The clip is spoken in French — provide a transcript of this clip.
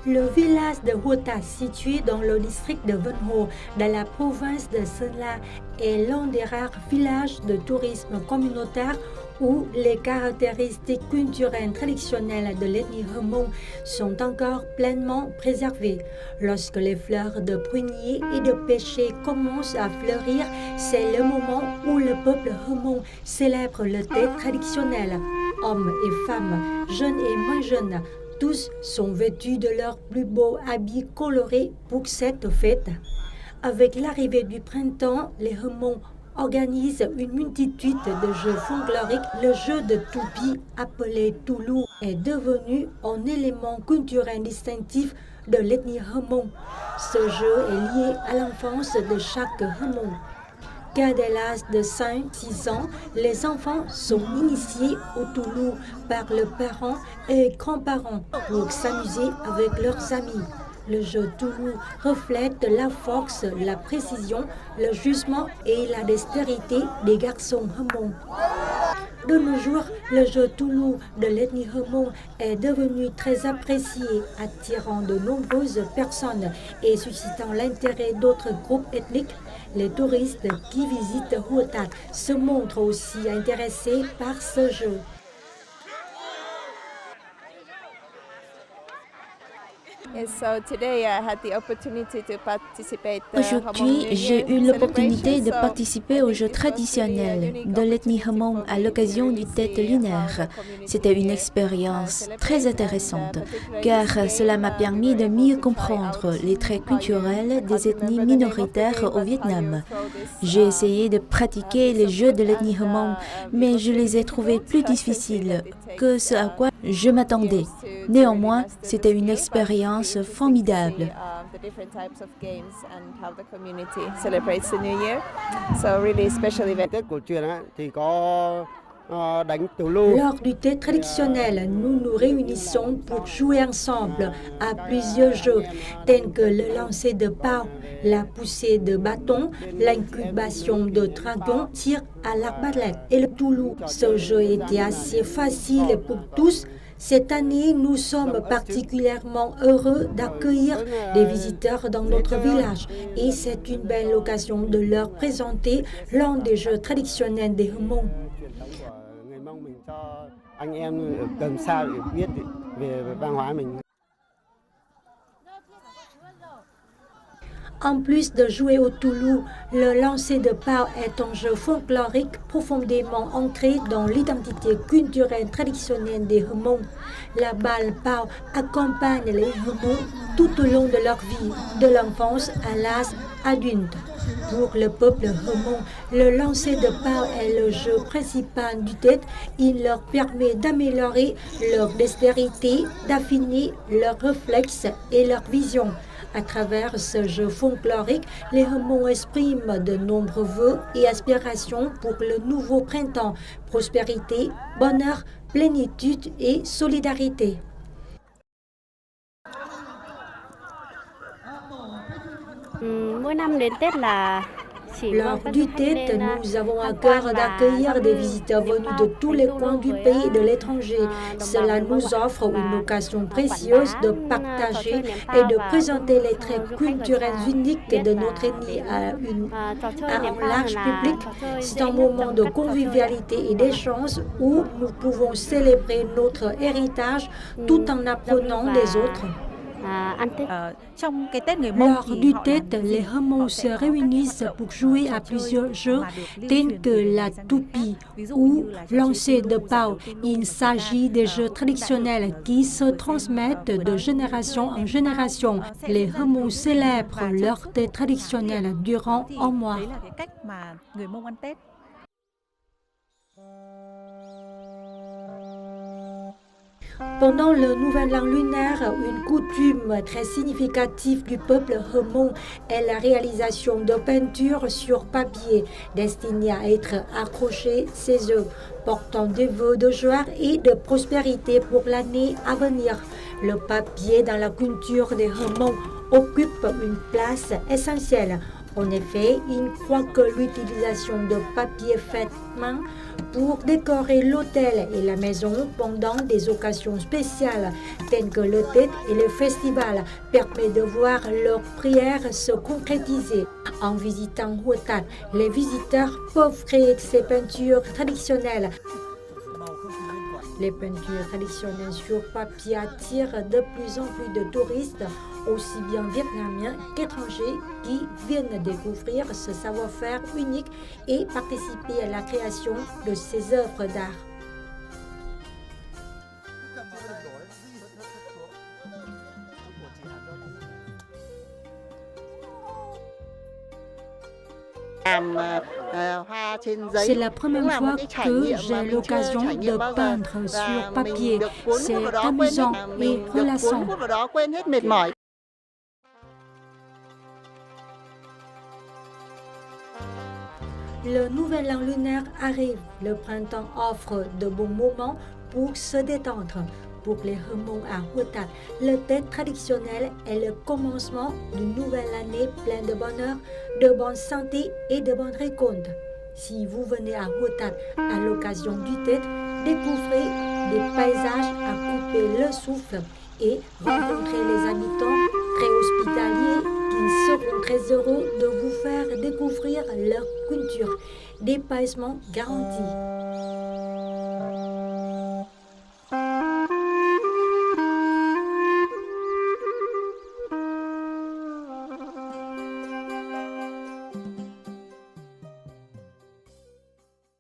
Le village de Huota, situé dans le district de Vân Hồ, dans la province de Sơn La, est l'un des rares villages de tourisme communautaire où les caractéristiques culturelles traditionnelles de l'ethnie Hmong sont encore pleinement préservées. Lorsque les fleurs de prunier et de pêcher commencent à fleurir, c'est le moment où le peuple Hmong célèbre le thé traditionnel. Hommes et femmes, jeunes et moins jeunes, tous sont vêtus de leurs plus beaux habits colorés pour cette fête. Avec l'arrivée du printemps, les Hmong organisent une multitude de jeux folkloriques. Le jeu de toupie, appelé Toulou, est devenu un élément culturel distinctif de l'ethnie Hmong. Ce jeu est lié à l'enfance de chaque Hmong. Qu'à dès l'âge de 5-6 ans, les enfants sont initiés au Toulou par leurs parents et grands-parents pour s'amuser avec leurs amis. Le jeu Toulou reflète la force, la précision, le jugement et la dextérité des garçons Hmong. De nos jours, le jeu Toulou de l'ethnie Hmong est devenu très apprécié, attirant de nombreuses personnes et suscitant l'intérêt d'autres groupes ethniques. Les touristes qui visitent Huota se montrent aussi intéressés par ce jeu. Aujourd'hui, j'ai eu l'opportunité de participer au jeu traditionnel de l'ethnie Hmong à l'occasion du Tết lunaire. C'était une expérience très intéressante, car cela m'a permis de mieux comprendre les traits culturels des ethnies minoritaires au Vietnam. J'ai essayé de pratiquer les jeux de l'ethnie Hmong, mais je les ai trouvés plus difficiles que ce à quoi je m'attendais. Néanmoins, c'était une expérience formidable. Lors du thé traditionnel, nous nous réunissons pour jouer ensemble à plusieurs jeux, tels que le lancer de pau, la poussée de bâton, l'incubation de dragons, tir à l'arbalète et le Toulou. Ce jeu était assez facile pour tous. Cette année, nous sommes particulièrement heureux d'accueillir des visiteurs dans notre village et c'est une belle occasion de leur présenter l'un des jeux traditionnels des Hmong. En plus de jouer au Toulou, le lancer de pau est un jeu folklorique profondément ancré dans l'identité culturelle traditionnelle des Hmong. La balle pau accompagne les Hmong tout au long de leur vie, de l'enfance à l'âge adulte. Pour le peuple Hmong, le lancer de pau est le jeu principal du Tết. Il leur permet d'améliorer leur dextérité, d'affiner leurs réflexes et leur vision. À travers ce jeu folklorique, les Hmong expriment de nombreux vœux et aspirations pour le nouveau printemps, prospérité, bonheur, plénitude et solidarité. Lors du Tết, nous avons à cœur d'accueillir des visiteurs venus de tous les coins du pays et de l'étranger. Cela nous offre une occasion précieuse de partager et de présenter les traits culturels uniques de notre ethnie à un large public. C'est un moment de convivialité et d'échange où nous pouvons célébrer notre héritage tout en apprenant des autres. Lors du Tết, les Hmong se réunissent pour jouer à plusieurs jeux tels que la toupie ou lancer de pau. Il s'agit des jeux traditionnels qui se transmettent de génération en génération. Les Hmong célèbrent leur Tết traditionnel durant un mois. Pendant le Nouvel An lunaire, une coutume très significative du peuple Hmong est la réalisation de peintures sur papier destinées à être accrochées ces œufs, portant des vœux de joie et de prospérité pour l'année à venir. Le papier dans la culture des Hmong occupe une place essentielle. En effet, il croit que l'utilisation de papier fait main pour décorer l'hôtel et la maison pendant des occasions spéciales telles que le Tết et le festival permet de voir leurs prières se concrétiser. En visitant Hua Tat, les visiteurs peuvent créer ces peintures traditionnelles. Les peintures traditionnelles sur papier attirent de plus en plus de touristes, aussi bien vietnamiens qu'étrangers, qui viennent découvrir ce savoir-faire unique et participer à la création de ces œuvres d'art. C'est la première fois que j'ai l'occasion de peindre sur papier. C'est amusant et relaxant. Le nouvel an lunaire arrive. Le printemps offre de bons moments pour se détendre. Pour les Hmong à Hua Tat, le Tết traditionnel est le commencement d'une nouvelle année pleine de bonheur, de bonne santé et de bonnes récoltes. Si vous venez à Hua Tat à l'occasion du Tết, découvrez des paysages à couper le souffle et rencontrez les habitants très hospitaliers qui seront très heureux de vous faire découvrir leur culture. Dépaysement garanti.